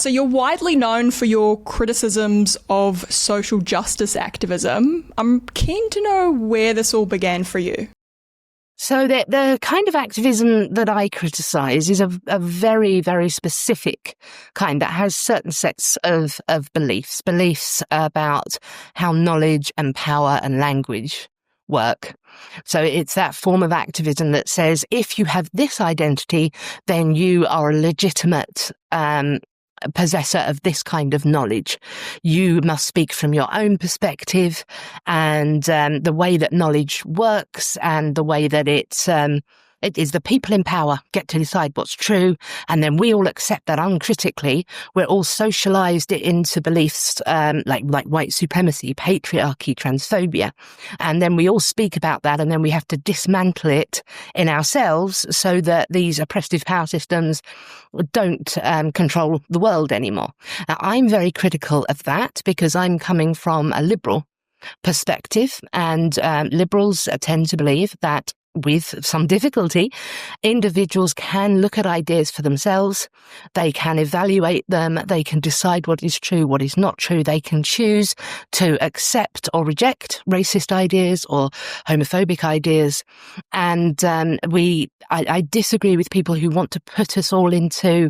So you're widely known for your criticisms of social justice activism. I'm keen to know where this all began for you. So the kind of activism that I criticise is a very, very specific kind that has certain sets of beliefs about how knowledge and power and language work. So it's that form of activism that says if you have this identity, then you are a legitimate possessor of this kind of knowledge. You must speak from your own perspective, and the way that knowledge works and the way that it is the people in power get to decide what's true, and then we all accept that uncritically. We're all socialized into beliefs like white supremacy, patriarchy, transphobia, and then we all speak about that, and then we have to dismantle it in ourselves so that these oppressive power systems don't control the world anymore. Now, I'm very critical of that because I'm coming from a liberal perspective, and liberals tend to believe that with some difficulty, individuals can look at ideas for themselves, they can evaluate them, they can decide what is true, what is not true, they can choose to accept or reject racist ideas or homophobic ideas. And I disagree with people who want to put us all into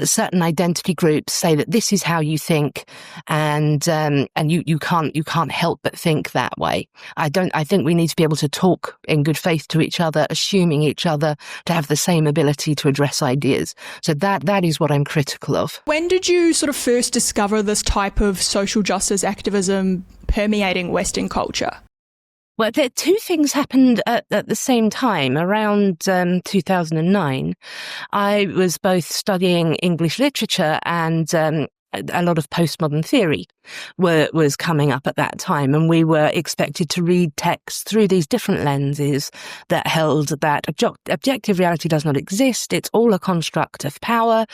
certain identity groups, say that this is how you think, and you can't help but think that way. I think we need to be able to talk in good faith to each other, assuming each other to have the same ability to address ideas. So that is what I'm critical of. When did you sort of first discover this type of social justice activism permeating Western culture? Well, two things happened at the same time. Around 2009, I was both studying English literature and a lot of postmodern theory was coming up at that time, and we were expected to read texts through these different lenses that held that objective reality does not exist. It's all a construct of power,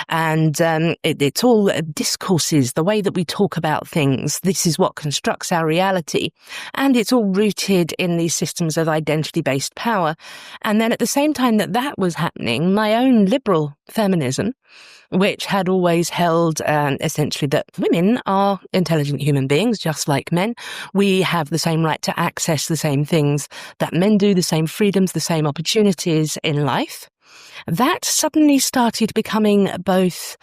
and it's all discourses, the way that we talk about things. This is what constructs our reality, and it's all rooted in these systems of identity-based power. And then at the same time that was happening, my own liberal feminism, which had always held essentially that women are intelligent human beings, just like men. We have the same right to access the same things that men do, the same freedoms, the same opportunities in life. That suddenly started becoming both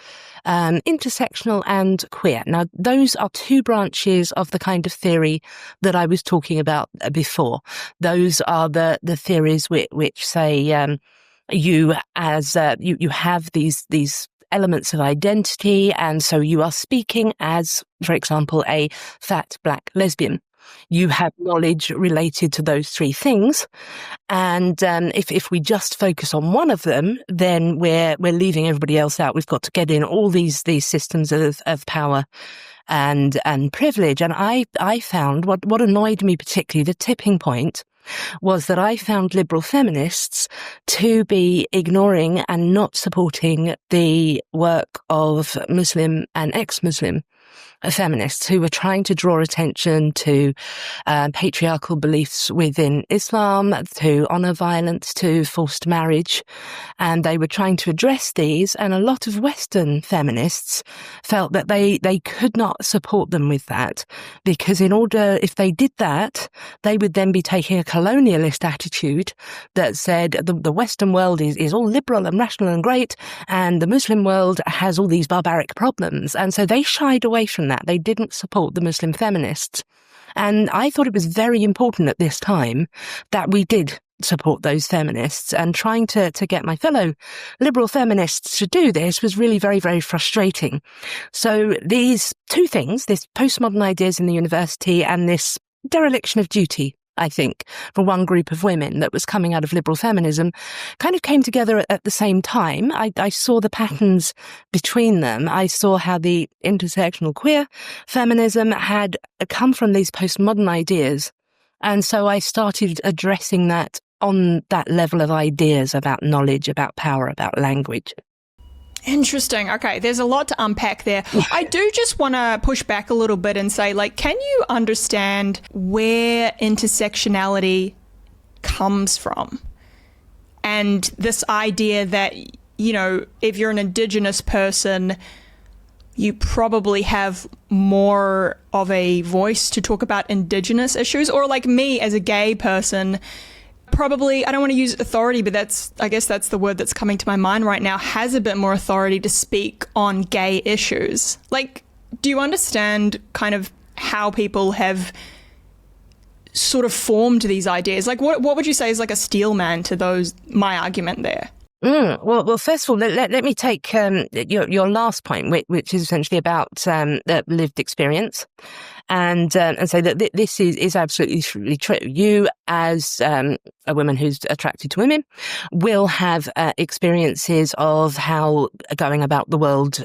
intersectional and queer. Now, those are two branches of the kind of theory that I was talking about before. Those are the theories which say you have these elements of identity, and so you are speaking as, for example, a fat black lesbian. You have knowledge related to those three things, and if we just focus on one of them, then we're leaving everybody else out. We've got to get in all these systems of power and privilege. And I found what annoyed me particularly, the tipping point, was that I found liberal feminists to be ignoring and not supporting the work of Muslim and ex-Muslim feminists who were trying to draw attention to patriarchal beliefs within Islam, to honour violence, to forced marriage. And they were trying to address these, and a lot of Western feminists felt that they could not support them with that, because if they did that, they would then be taking a colonialist attitude that said the Western world is all liberal and rational and great, and the Muslim world has all these barbaric problems. And so they shied away from that. They didn't support the Muslim feminists. And I thought it was very important at this time that we did support those feminists, and trying to get my fellow liberal feminists to do this was really very, very frustrating. So these two things, this postmodern ideas in the university and this dereliction of duty, I think, for one group of women that was coming out of liberal feminism, kind of came together at the same time. I saw the patterns between them. I saw how the intersectional queer feminism had come from these postmodern ideas. And so I started addressing that on that level of ideas about knowledge, about power, about language. Interesting. Okay, there's a lot to unpack there. I do just want to push back a little bit and say, can you understand where intersectionality comes from? And this idea that, if you're an Indigenous person, you probably have more of a voice to talk about Indigenous issues, or like me as a gay person, probably, I don't want to use authority, but I guess that's the word that's coming to my mind right now, has a bit more authority to speak on gay issues. Like, do you understand kind of how people have sort of formed these ideas? Like, what would you say is like a steel man to my argument there? Well, first of all, let me take your last point, which is essentially about lived experience, and say that this is absolutely true. You, as a woman who's attracted to women, will have experiences of how going about the world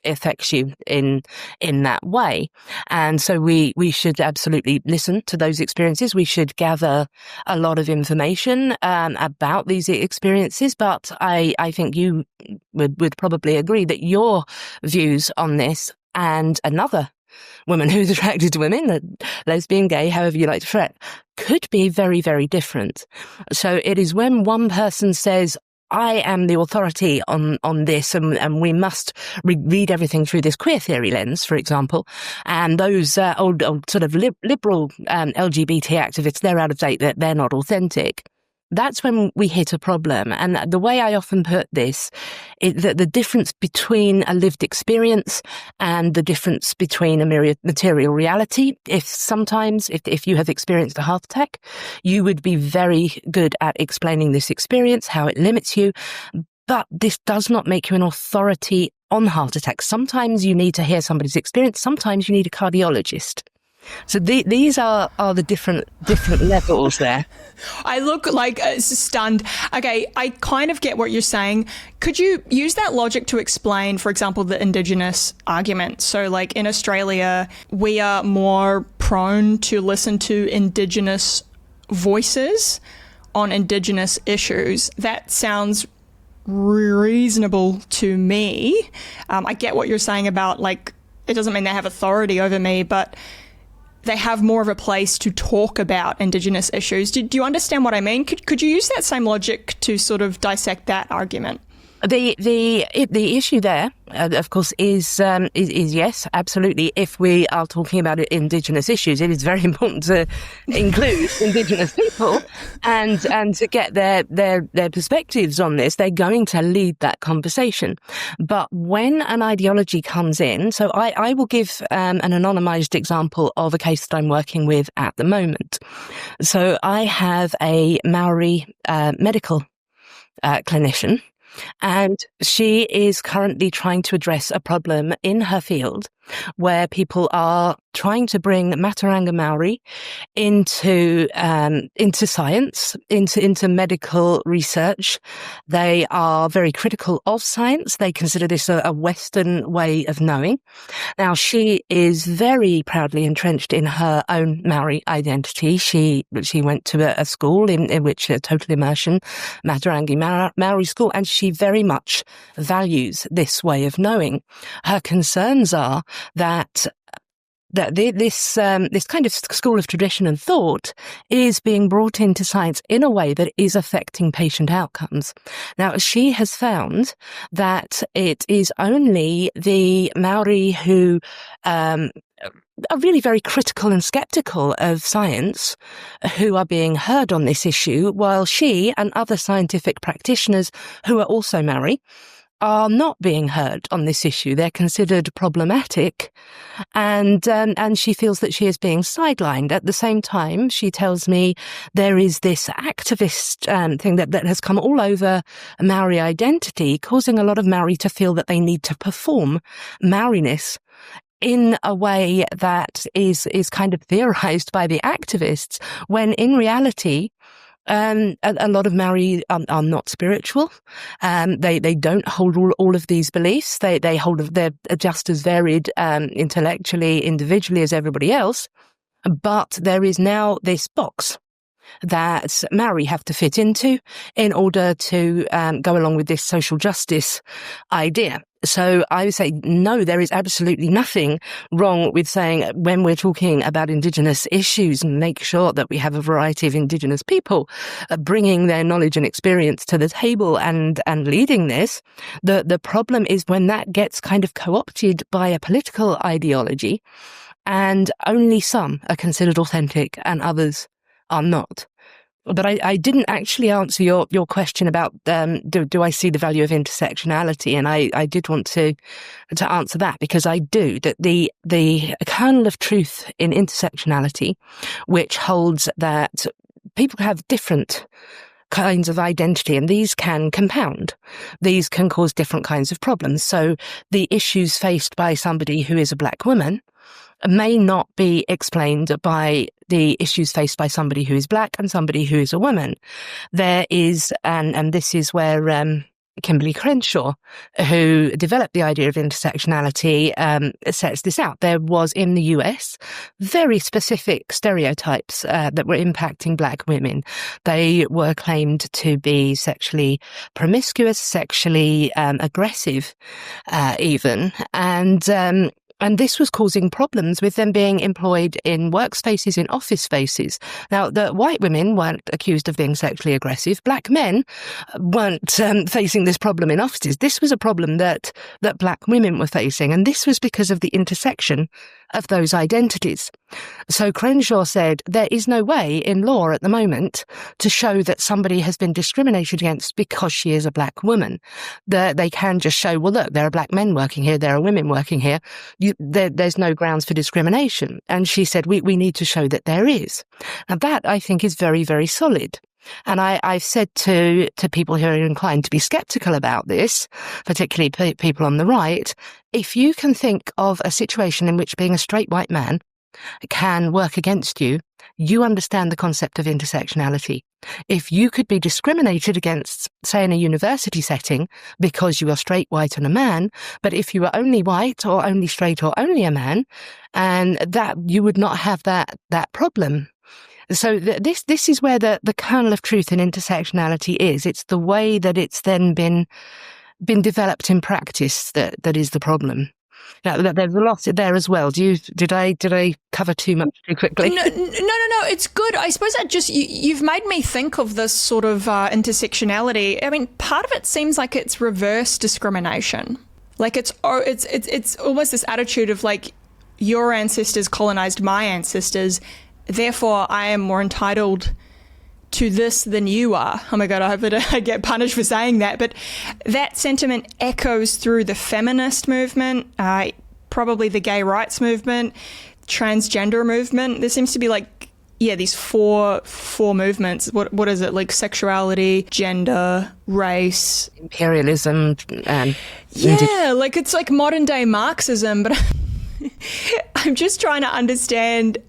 affects you in that way. And so we should absolutely listen to those experiences. We should gather a lot of information about these experiences. But I think you would probably agree that your views on this and another woman who's attracted to women, lesbian, gay, however you like to phrase it, could be very, very different. So it is when one person says, I am the authority on this, and we must read everything through this queer theory lens, for example. And those old sort of liberal LGBT activists, they're out of date, they're not authentic. That's when we hit a problem. And the way I often put this is that the difference between a lived experience and the difference between a material reality, if you have experienced a heart attack, you would be very good at explaining this experience, how it limits you. But this does not make you an authority on heart attacks. Sometimes you need to hear somebody's experience. Sometimes you need a cardiologist. So these are the different levels there. I look like stunned. Okay, I kind of get what you're saying. Could you use that logic to explain, for example, the Indigenous argument? So like in Australia, we are more prone to listen to Indigenous voices on Indigenous issues. That sounds reasonable to me. I get what you're saying about, like, it doesn't mean they have authority over me, but they have more of a place to talk about Indigenous issues. Do you understand what I mean? Could you use that same logic to sort of dissect that argument? The issue there, of course, is yes, absolutely. If we are talking about Indigenous issues, it is very important to include Indigenous people and to get their perspectives on this. They're going to lead that conversation. But when an ideology comes in, so I will give an anonymized example of a case that I'm working with at the moment. So I have a Maori medical clinician. And she is currently trying to address a problem in her field where people are trying to bring Mataranga Maori into science, into medical research. They are very critical of science. They consider this a Western way of knowing. Now, she is very proudly entrenched in her own Maori identity. She went to a school in which a total immersion Matarangi Maori school, and she very much values this way of knowing. Her concerns are that this kind of school of tradition and thought is being brought into science in a way that is affecting patient outcomes. Now, she has found that it is only the Maori who are really very critical and skeptical of science who are being heard on this issue, while she and other scientific practitioners who are also Maori are not being heard on this issue. They're considered problematic, and she feels that she is being sidelined. At the same time, she tells me there is this activist thing that has come all over Maori identity, causing a lot of Maori to feel that they need to perform Maoriness in a way that is kind of theorized by the activists, when in reality, a lot of Maori are not spiritual. They don't hold all of these beliefs. They're just as varied intellectually, individually as everybody else. But there is now this box that Maori have to fit into in order to go along with this social justice idea. So I would say, no, there is absolutely nothing wrong with saying when we're talking about Indigenous issues, make sure that we have a variety of Indigenous people bringing their knowledge and experience to the table and leading this. The problem is when that gets kind of co-opted by a political ideology and only some are considered authentic and others are not. But I didn't actually answer your question about do I see the value of intersectionality, and I did want to answer that, because I do, that the kernel of truth in intersectionality, which holds that people have different kinds of identity, and these can compound. These can cause different kinds of problems. So the issues faced by somebody who is a black woman may not be explained by the issues faced by somebody who is black and somebody who is a woman. There is, and this is where Kimberly Crenshaw, who developed the idea of intersectionality, sets this out. There was in the US very specific stereotypes that were impacting black women. They were claimed to be sexually promiscuous, sexually aggressive, even, and this was causing problems with them being employed in workspaces, in office spaces. Now, the white women weren't accused of being sexually aggressive. Black men weren't facing this problem in offices. This was a problem that black women were facing, and this was because of the intersection of those identities. So Crenshaw said there is no way in law at the moment to show that somebody has been discriminated against because she is a black woman. They can just show, well, look, there are black men working here, there are women working here. There's no grounds for discrimination. And she said, we need to show that there is. Now that, I think, is very, very solid. And I've said to people who are inclined to be skeptical about this, particularly people on the right, if you can think of a situation in which being a straight white man can work against you, you understand the concept of intersectionality. If you could be discriminated against, say, in a university setting because you are straight, white and a man, but if you were only white or only straight or only a man, and that you would not have that problem. So this is where the kernel of truth in intersectionality is. It's the way that it's then been developed in practice that is the problem. Now, there's a lot there as well. Did I cover too much too quickly? No. It's good. I suppose that just you've made me think of this sort of intersectionality. I mean, part of it seems like it's reverse discrimination. Like it's almost this attitude of like your ancestors colonized my ancestors. Therefore, I am more entitled to this than you are. Oh my God, I hope that I get punished for saying that. But that sentiment echoes through the feminist movement, probably the gay rights movement, transgender movement. There seems to be like, these four movements. What is it? Like sexuality, gender, race, imperialism, and like it's like modern day Marxism. But I'm just trying to understand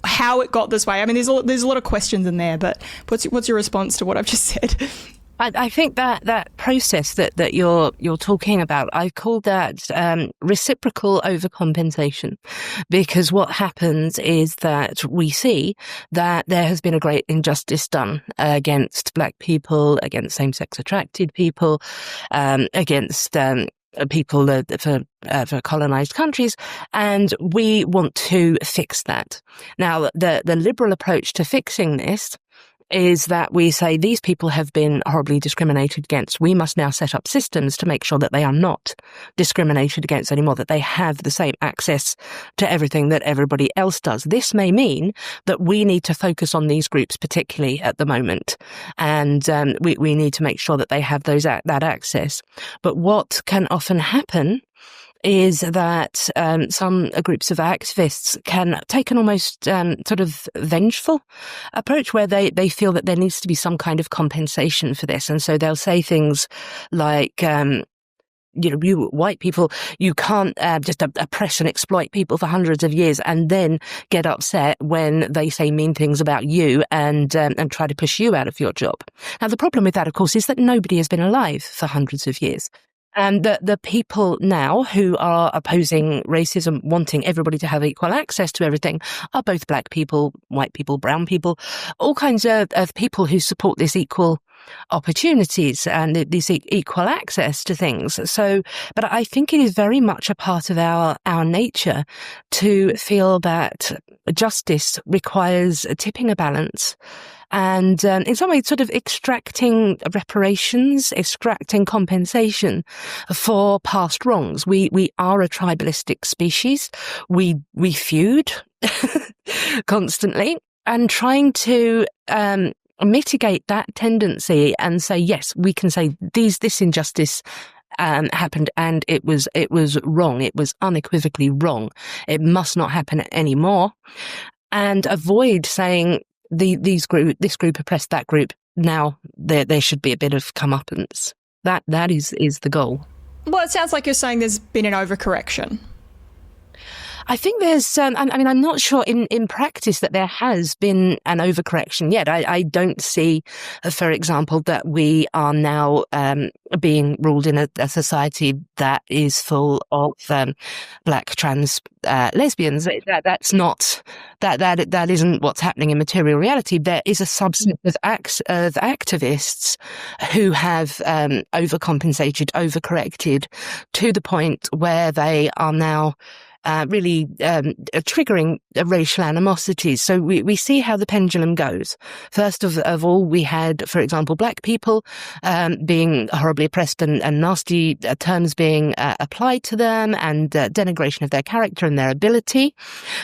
how it got this way. I mean, there's a lot of questions in there, but what's your response to what I've just said? I think that process that you're talking about, I call that reciprocal overcompensation, because what happens is that we see that there has been a great injustice done against black people, against same-sex attracted people, against people for colonized countries, and we want to fix that. Now, the liberal approach to fixing this is that we say these people have been horribly discriminated against. We must now set up systems to make sure that they are not discriminated against anymore, that they have the same access to everything that everybody else does. This may mean that we need to focus on these groups particularly at the moment, and we need to make sure that they have that access. But what can often happen is that some groups of activists can take an almost sort of vengeful approach where they feel that there needs to be some kind of compensation for this. And so they'll say things like, you white people, you can't just oppress and exploit people for hundreds of years and then get upset when they say mean things about you and try to push you out of your job. Now, the problem with that, of course, is that nobody has been alive for hundreds of years. And the people now who are opposing racism, wanting everybody to have equal access to everything, are both black people, white people, brown people, all kinds of people who support this equal opportunities and this equal access to things. So, but I think it is very much a part of our nature to feel that justice requires tipping a balance. And in some ways, sort of extracting reparations, extracting compensation for past wrongs. We are a tribalistic species. We feud constantly, and trying to mitigate that tendency and say, yes, we can say this injustice happened and it was wrong. It was unequivocally wrong. It must not happen anymore, and avoid saying this group oppressed that group. Now there should be a bit of comeuppance. That is the goal. Well, it sounds like you're saying there's been an overcorrection. I think there's, I'm not sure in practice that there has been an overcorrection yet. I don't see, for example, that we are now being ruled in a society that is full of black trans lesbians. That's not, that isn't what's happening in material reality. There is a subset of activists who have overcompensated, overcorrected to the point where they are now really triggering racial animosities. So we see how the pendulum goes. First of all, we had, for example, black people being horribly oppressed and nasty terms being applied to them, and denigration of their character and their ability.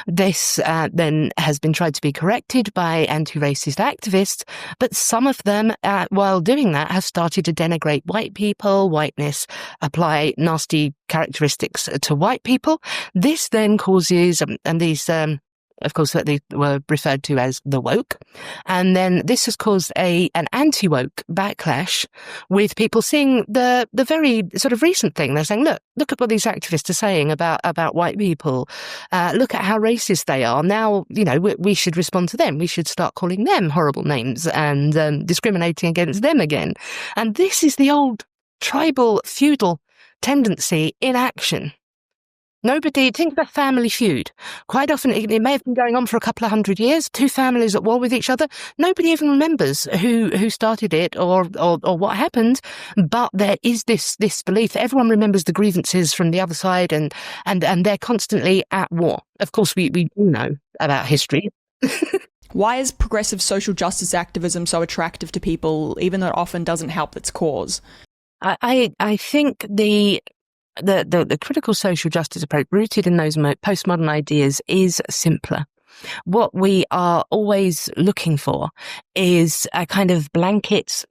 This then has been tried to be corrected by anti-racist activists, but some of them, while doing that, have started to denigrate white people, whiteness, apply nasty characteristics to white people. This then causes, and these, of course, that they were referred to as the woke, and then this has caused an anti-woke backlash with people seeing the very sort of recent thing. They're saying, look at what these activists are saying about white people. Look at how racist they are. Now, we should respond to them. We should start calling them horrible names and discriminating against them again. And this is the old tribal, feudal tendency in action. Nobody, think about family feud. Quite often, it may have been going on for a couple of hundred years, two families at war with each other. Nobody even remembers who started it or what happened. But there is this belief that everyone remembers the grievances from the other side, and they're constantly at war. Of course, we do know about history. Why is progressive social justice activism so attractive to people, even though it often doesn't help its cause? I think the critical social justice approach rooted in those postmodern ideas is simpler. What we are always looking for is a kind of blanket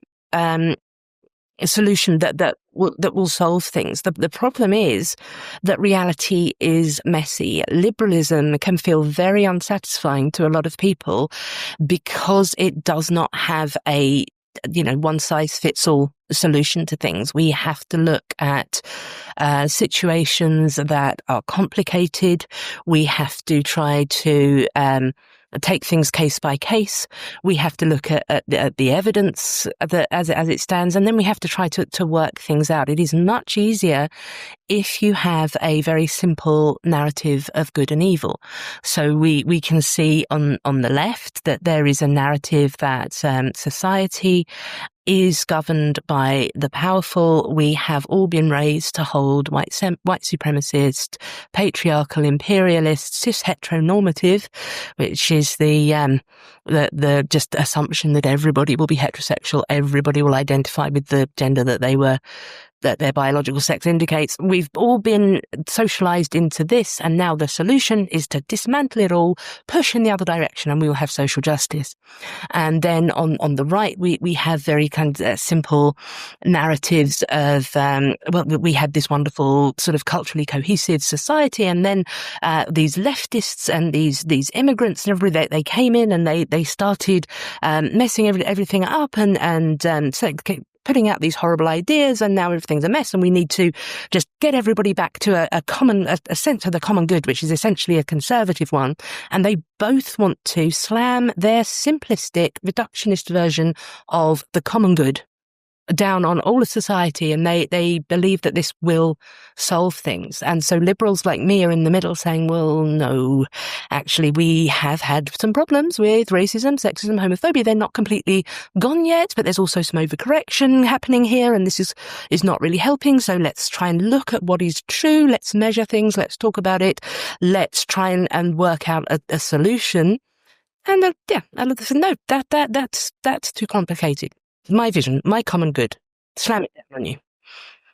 solution that will solve things. The problem is that reality is messy. Liberalism can feel very unsatisfying to a lot of people because it does not have a one-size-fits-all solution to things. We have to look at situations that are complicated. We have to try to take things case by case. We have to look at the evidence as it stands, and then we have to try to work things out. It is much easier if you have a very simple narrative of good and evil. So we can see on the left that there is a narrative that society is governed by the powerful. We have all been raised to hold white supremacist, patriarchal, imperialist, cis heteronormative, which is the just assumption that everybody will be heterosexual, everybody will identify with the gender that their biological sex indicates. We've all been socialized into this, and now the solution is to dismantle it all, push in the other direction, and we will have social justice. And then on the right, we have very kind of simple narratives of, we had this wonderful sort of culturally cohesive society, and then these leftists and these immigrants and everybody, they came in and they started messing everything up and putting out these horrible ideas, and now everything's a mess, and we need to just get everybody back to a sense of the common good, which is essentially a conservative one. And they both want to slam their simplistic, reductionist version of the common good down on all of society, and they believe that this will solve things. And so liberals like me are in the middle saying, well, no, actually, we have had some problems with racism, sexism, homophobia. They're not completely gone yet, but there's also some overcorrection happening here, and this is not really helping. So let's try and look at what is true. Let's measure things. Let's talk about it. Let's try and work out a solution. And no, that's too complicated. My vision, my common good. Slam it down on you.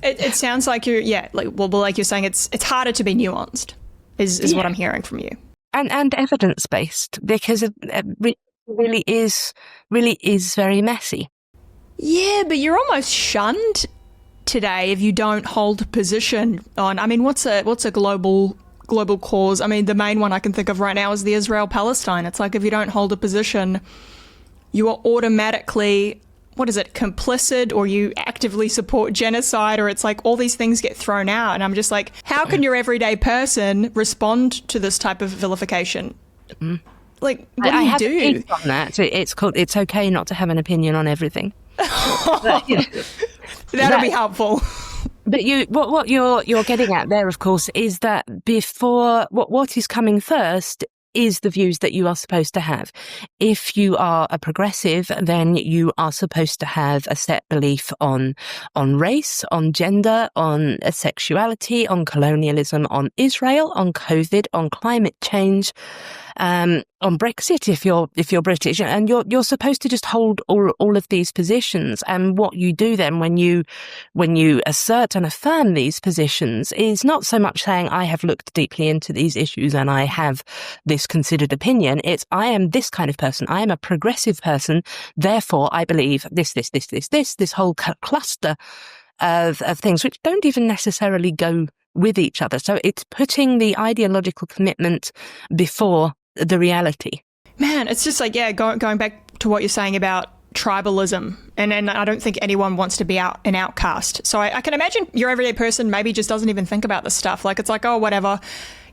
It sounds like like you're saying, it's harder to be nuanced, is what I'm hearing from you. And evidence based, because it really is very messy. Yeah, but you're almost shunned today if you don't hold a position on. I mean, what's a global cause? I mean, the main one I can think of right now is the Israel-Palestine. It's like if you don't hold a position, you are automatically, complicit, or you actively support genocide, or it's like all these things get thrown out. And I'm just like, how can your everyday person respond to this type of vilification? Like, what do you do? I have a piece on that. It's called "It's Okay Not to Have an Opinion on Everything." That'll be helpful. But what you're getting at there, of course, is that before what is coming first is the views that you are supposed to have. If you are a progressive, then you are supposed to have a set belief on race, on gender, on sexuality, on colonialism, on Israel, on COVID, on climate change, on Brexit if you're British, and you're supposed to just hold all of these positions. And what you do then when you assert and affirm these positions is not so much saying I have looked deeply into these issues and I have this considered opinion. It's I am this kind of person. I am a progressive person. Therefore, I believe this whole cluster of things which don't even necessarily go with each other. So it's putting the ideological commitment before the reality. Man, it's just like, going back to what you're saying about tribalism, and I don't think anyone wants to be an outcast. So I can imagine your everyday person maybe just doesn't even think about this stuff. Like, it's like, oh, whatever.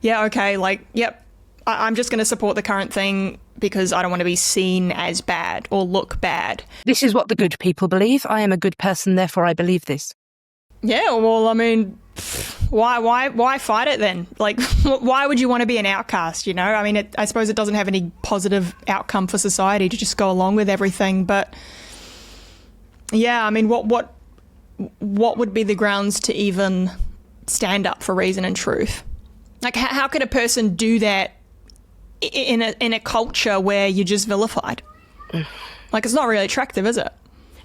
Yeah, okay, like, yep, I'm just going to support the current thing because I don't want to be seen as bad or look bad. This is what the good people believe. I am a good person, therefore I believe this. Yeah, well, I mean, why fight it then? Like, why would you want to be an outcast, you know? I mean, I suppose it doesn't have any positive outcome for society to just go along with everything. But, yeah, I mean, what would be the grounds to even stand up for reason and truth? Like, how could a person do that in a culture where you're just vilified? Like, it's not really attractive, is it?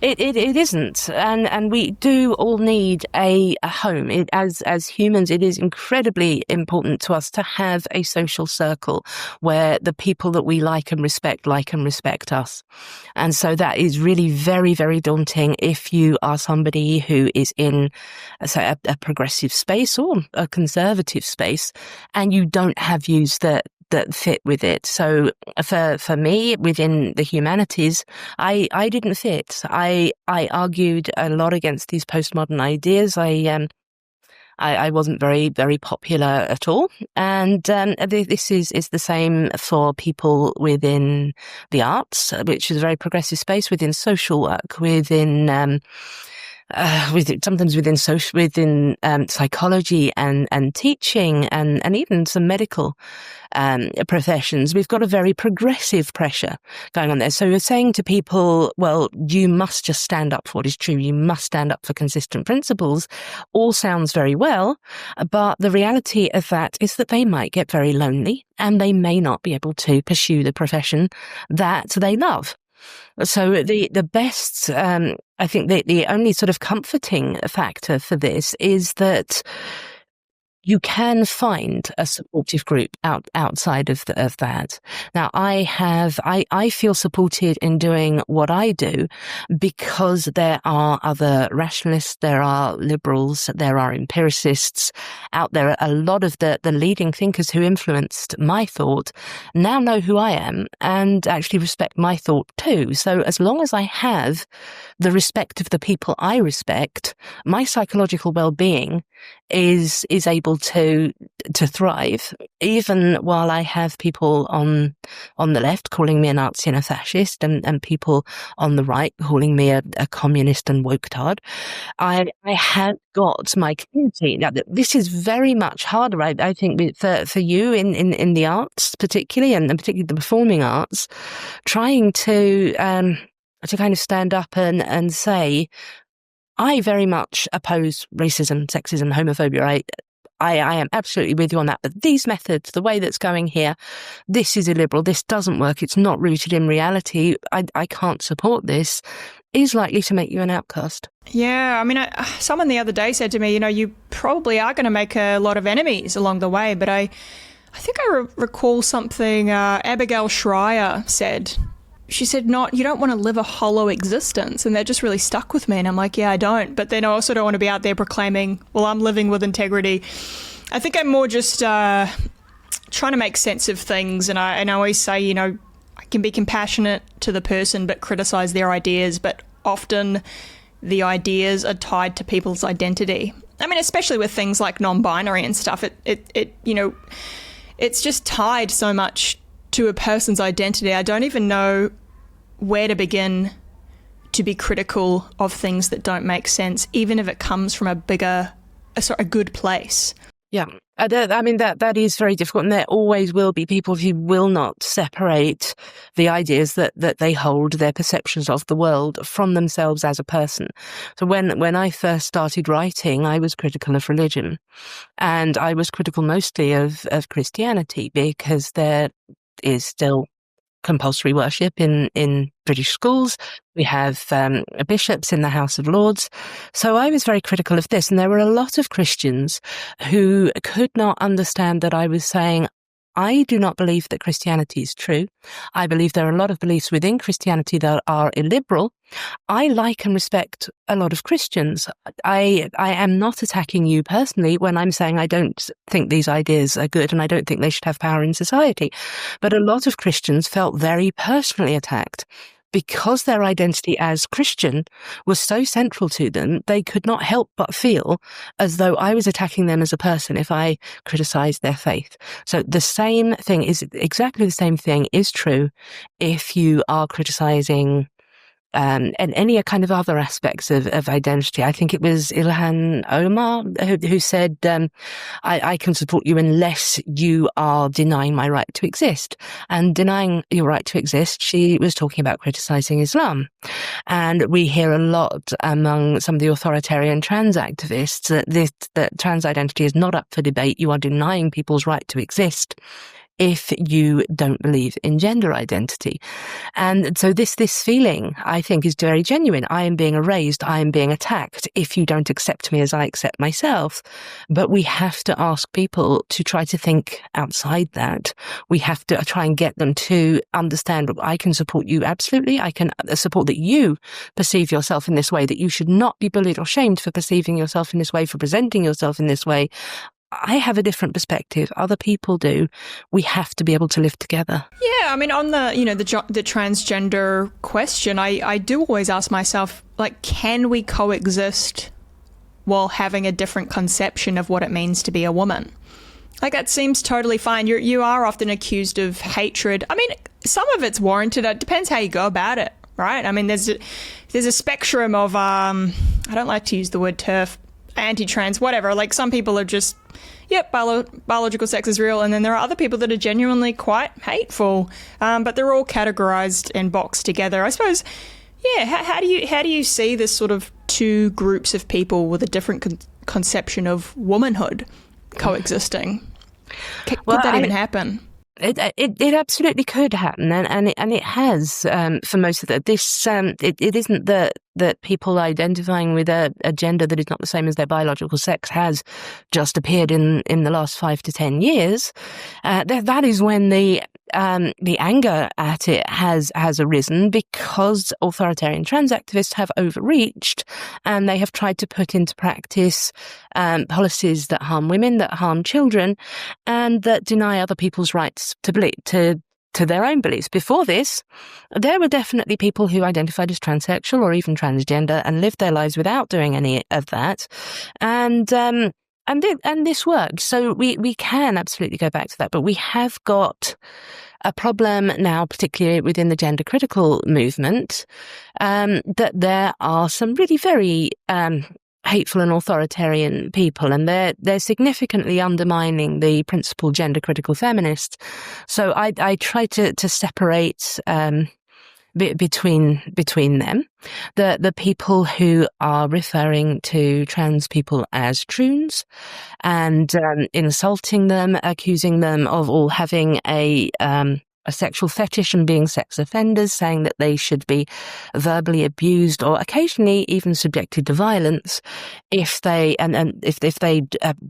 It isn't, and we do all need a home. As humans, it is incredibly important to us to have a social circle where the people that we like and respect us. And so that is really very, very daunting if you are somebody who is in, say, a progressive space or a conservative space, and you don't have views that fit with it. So for me, within the humanities, I didn't fit. I argued a lot against these postmodern ideas. I wasn't very, very popular at all. And this is the same for people within the arts, which is a very progressive space, within social work, within sometimes within psychology and teaching and even some medical professions. We've got a very progressive pressure going on there. So you're saying to people, well, you must just stand up for what is true. You must stand up for consistent principles. All sounds very well, but the reality of that is that they might get very lonely and they may not be able to pursue the profession that they love. So the best, I think the only sort of comforting factor for this is that you can find a supportive group outside of that. Now, I feel supported in doing what I do because there are other rationalists, there are liberals, there are empiricists out there. A lot of the leading thinkers who influenced my thought now know who I am and actually respect my thought too. So as long as I have the respect of the people I respect, my psychological well-being is able able to thrive, even while I have people on the left calling me a Nazi and a fascist, and people on the right calling me a communist and woke-tard. I have got my community. Now, this is very much harder, I think, for you in the arts, particularly, and particularly the performing arts, trying to kind of stand up and say, I very much oppose racism, sexism, homophobia. I am absolutely with you on that. But these methods, the way that's going here, this is illiberal. This doesn't work. It's not rooted in reality. I can't support this, is likely to make you an outcast. Yeah, I mean, someone the other day said to me, you probably are going to make a lot of enemies along the way. But I think I recall something Abigail Schreier said. She said, you don't want to live a hollow existence. And that just really stuck with me. And I'm like, yeah, I don't. But then I also don't want to be out there proclaiming, well, I'm living with integrity. I think I'm more just trying to make sense of things. And I always say, I can be compassionate to the person, but criticize their ideas. But often the ideas are tied to people's identity. I mean, especially with things like non-binary and stuff, it's just tied so much to a person's identity. I don't even know where to begin to be critical of things that don't make sense, even if it comes from a good place. Yeah, I mean, that is very difficult, and there always will be people who will not separate the ideas that they hold, their perceptions of the world, from themselves as a person. So when I first started writing, I was critical of religion, and I was critical mostly of Christianity, because there is still compulsory worship in British schools. We have bishops in the House of Lords. So I was very critical of this. And there were a lot of Christians who could not understand that I was saying, I do not believe that Christianity is true. I believe there are a lot of beliefs within Christianity that are illiberal. I like and respect a lot of Christians. I am not attacking you personally when I'm saying I don't think these ideas are good and I don't think they should have power in society. But a lot of Christians felt very personally attacked. Because their identity as Christian was so central to them, they could not help but feel as though I was attacking them as a person if I criticized their faith. So exactly the same thing is true if you are criticizing and any kind of other aspects of identity. I think it was Ilhan Omar who said, I can support you unless you are denying my right to exist. And denying your right to exist, she was talking about criticizing Islam. And we hear a lot among some of the authoritarian trans activists that trans identity is not up for debate. You are denying people's right to exist if you don't believe in gender identity. And so this feeling, I think, is very genuine. I am being erased. I am being attacked if you don't accept me as I accept myself. But we have to ask people to try to think outside that. We have to try and get them to understand, I can support you absolutely. I can support that you perceive yourself in this way, that you should not be bullied or shamed for perceiving yourself in this way, for presenting yourself in this way. I have a different perspective. Other people do. We have to be able to live together. Yeah, I mean, on the transgender question, I do always ask myself, can we coexist while having a different conception of what it means to be a woman? That seems totally fine. You are often accused of hatred. I mean, some of it's warranted. It depends how you go about it, right? I mean, there's a spectrum of I don't like to use the word TERF, anti-trans, whatever. Some people are just, yep, biological sex is real, and then there are other people that are genuinely quite hateful, but they're all categorized and boxed together. I suppose, yeah, how do you see this sort of two groups of people with a different conception of womanhood coexisting? Could that even happen? It absolutely could happen, and it has for most of it. This it isn't that people identifying with a gender that is not the same as their biological sex has just appeared in the last 5 to 10 years. That is when the anger at it has arisen, because authoritarian trans activists have overreached and they have tried to put into practice policies that harm women, that harm children, and that deny other people's rights to their own beliefs. Before this, there were definitely people who identified as transsexual or even transgender and lived their lives without doing any of that. And And this worked. So we can absolutely go back to that, but we have got a problem now, particularly within the gender critical movement, that there are some really very hateful and authoritarian people, and they're significantly undermining the principled gender critical feminist. So I try to separate between them, the people who are referring to trans people as troons and insulting them, accusing them of all having a sexual fetish and being sex offenders, saying that they should be verbally abused or occasionally even subjected to violence if they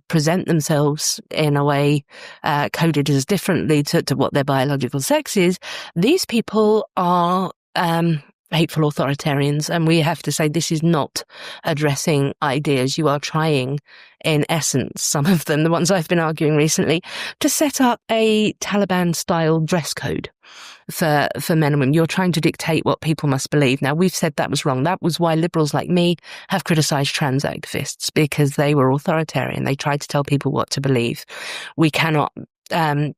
present themselves in a way coded as differently to what their biological sex is. These people are hateful authoritarians, and we have to say this is not addressing ideas. You are trying, in essence, some of them, the ones I've been arguing recently, to set up a Taliban-style dress code for men and women. You're trying to dictate what people must believe. Now, we've said that was wrong. That was why liberals like me have criticised trans activists, because they were authoritarian. They tried to tell people what to believe. We cannot say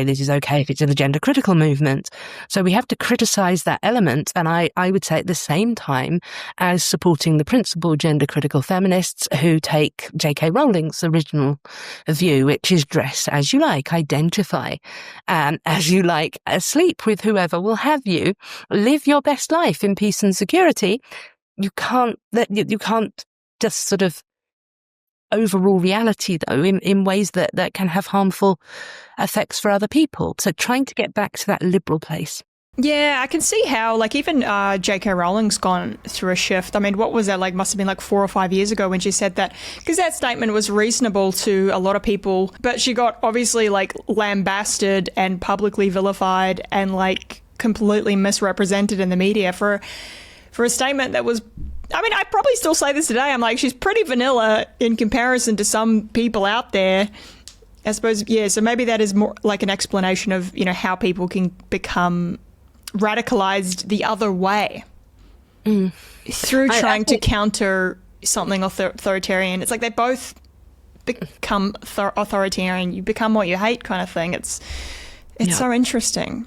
this is okay if it's in the gender critical movement. So we have to criticize that element. And I would say at the same time as supporting the principled gender critical feminists who take J.K. Rowling's original view, which is dress as you like, identify as you like, sleep with whoever will have you, live your best life in peace and security. You can't just sort of overall reality, though, in ways that can have harmful effects for other people. So trying to get back to that liberal place. Yeah, I can see how, like, even J.K. Rowling's gone through a shift. I mean, what was that, like, must have been like 4 or 5 years ago when she said that, because that statement was reasonable to a lot of people, but she got obviously, like, lambasted and publicly vilified and, like, completely misrepresented in the media for a statement that was, I mean, I probably still say this today. I'm like, she's pretty vanilla in comparison to some people out there. I suppose, yeah, so maybe that is more like an explanation of, you know, how people can become radicalized the other way through trying to counter something authoritarian. It's like they both become authoritarian. You become what you hate kind of thing. It's so interesting.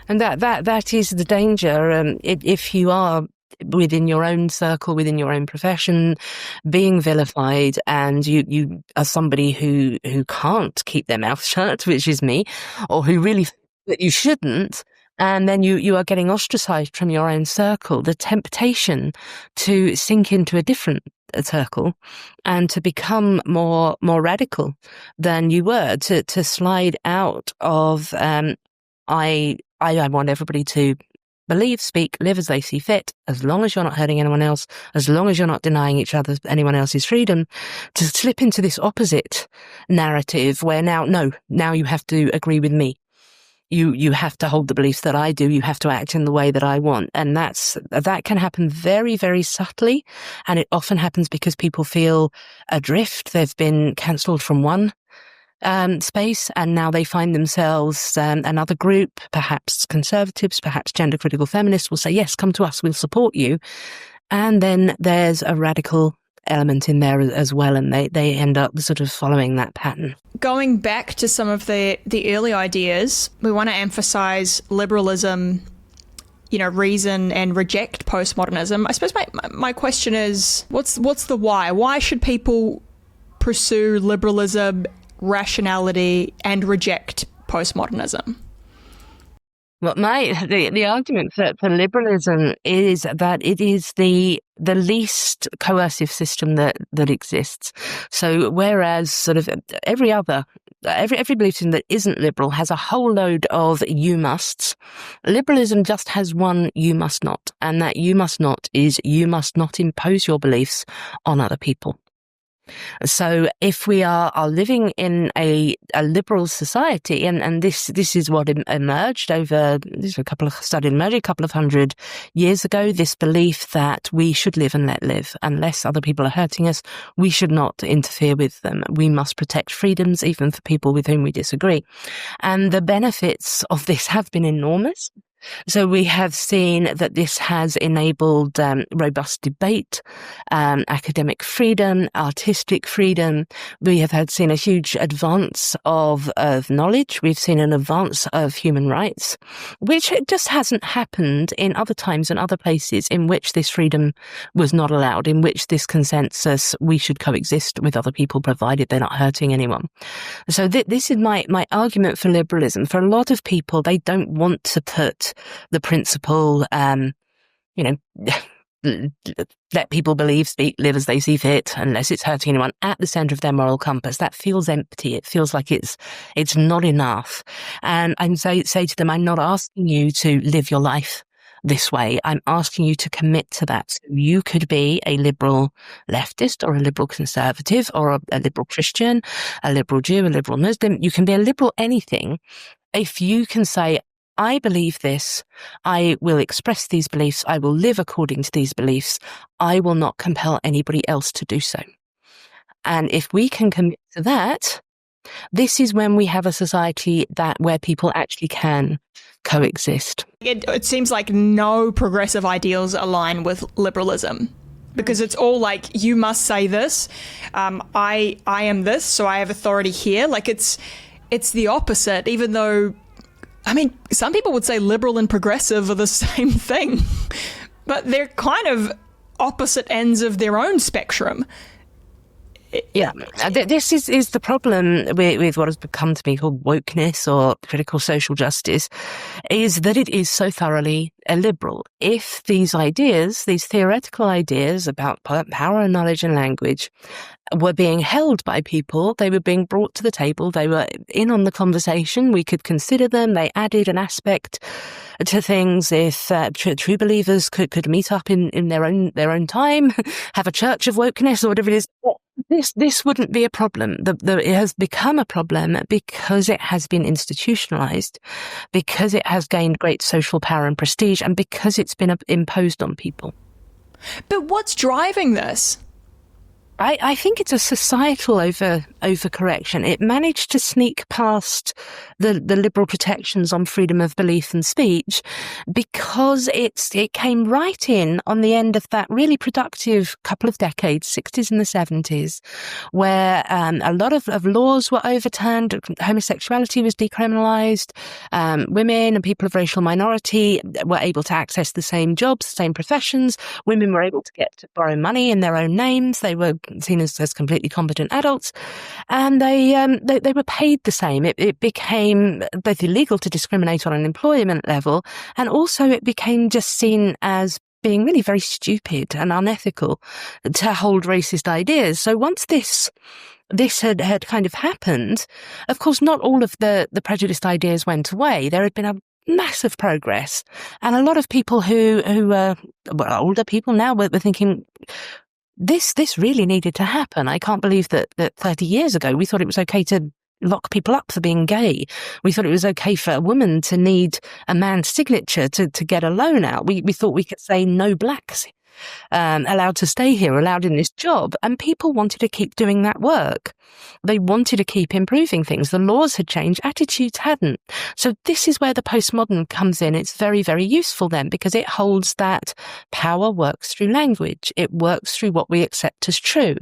And that is the danger. If you are within your own circle, within your own profession, being vilified, and you are somebody who can't keep their mouth shut, which is me, or who really that you shouldn't, and then you are getting ostracized from your own circle, the temptation to sink into a different circle and to become more radical than you were, to slide out of I want everybody to believe, speak, live as they see fit, as long as you're not hurting anyone else, as long as you're not denying anyone else's freedom, to slip into this opposite narrative where now you have to agree with me. You have to hold the beliefs that I do. You have to act in the way that I want. And that can happen very, very subtly. And it often happens because people feel adrift. They've been cancelled from one space, and now they find themselves another group, perhaps conservatives, perhaps gender critical feminists, will say, yes, come to us, we'll support you. And then there's a radical element in there as well, and they end up sort of following that pattern. Going back to some of the early ideas, we want to emphasize liberalism, you know, reason and reject postmodernism. I suppose my question is, what's the why? Why should people pursue liberalism, rationality, and reject postmodernism? Well, the argument for liberalism is that it is the least coercive system that exists. So whereas sort of every belief system that isn't liberal has a whole load of you musts, liberalism just has one you must not, and that you must not is you must not impose your beliefs on other people. So if we are living in a liberal society, and this is what emerged a couple of hundred years ago, this belief that we should live and let live. Unless other people are hurting us, we should not interfere with them. We must protect freedoms, even for people with whom we disagree. And the benefits of this have been enormous. So we have seen that this has enabled robust debate, academic freedom, artistic freedom. We have seen a huge advance of knowledge. We've seen an advance of human rights, which just hasn't happened in other times and other places in which this freedom was not allowed, in which this consensus, we should coexist with other people provided they're not hurting anyone. So this is my argument for liberalism. For a lot of people, they don't want to put the principle, let people believe, speak, live as they see fit, unless it's hurting anyone, at the center of their moral compass. That feels empty. It feels like it's not enough. And I say to them, I'm not asking you to live your life this way. I'm asking you to commit to that. So you could be a liberal leftist or a liberal conservative or a liberal Christian, a liberal Jew, a liberal Muslim. You can be a liberal anything if you can say, I believe this, I will express these beliefs, I will live according to these beliefs, I will not compel anybody else to do so. And if we can commit to that, this is when we have a society where people actually can coexist. It seems like no progressive ideals align with liberalism, because it's all like, you must say this, I am this, so I have authority here. Like it's the opposite, even though, I mean, some people would say liberal and progressive are the same thing, but they're kind of opposite ends of their own spectrum. Yeah, this is the problem with what has become to be called wokeness or critical social justice, is that it is so thoroughly illiberal. If these ideas, these theoretical ideas about power and knowledge and language were being held by people, they were being brought to the table, they were in on the conversation, we could consider them, they added an aspect to things. If true believers could meet up in their own time, have a church of wokeness or whatever it is, this wouldn't be a problem. It has become a problem because it has been institutionalized, because it has gained great social power and prestige, and because it's been imposed on people. But what's driving this? I think it's a societal overcorrection. It managed to sneak past the liberal protections on freedom of belief and speech because it came right in on the end of that really productive couple of decades, 60s and the 70s, where a lot of laws were overturned. Homosexuality was decriminalized. Women and people of racial minority were able to access the same jobs, the same professions. Women were able to borrow money in their own names. They were seen as completely competent adults, and they were paid the same. It became both illegal to discriminate on an employment level, and also it became just seen as being really very stupid and unethical to hold racist ideas. So once this had kind of happened, of course, not all of the prejudiced ideas went away. There had been a massive progress, and a lot of people who were older people now were thinking, this really needed to happen. I can't believe that 30 years ago we thought it was okay to lock people up for being gay. We thought it was okay for a woman to need a man's signature to get a loan out. We thought we could say no blacks allowed to stay here, allowed in this job. And people wanted to keep doing that work. They wanted to keep improving things. The laws had changed, attitudes hadn't. So this is where the postmodern comes in. It's very, very useful then, because it holds that power works through language. It works through what we accept as true.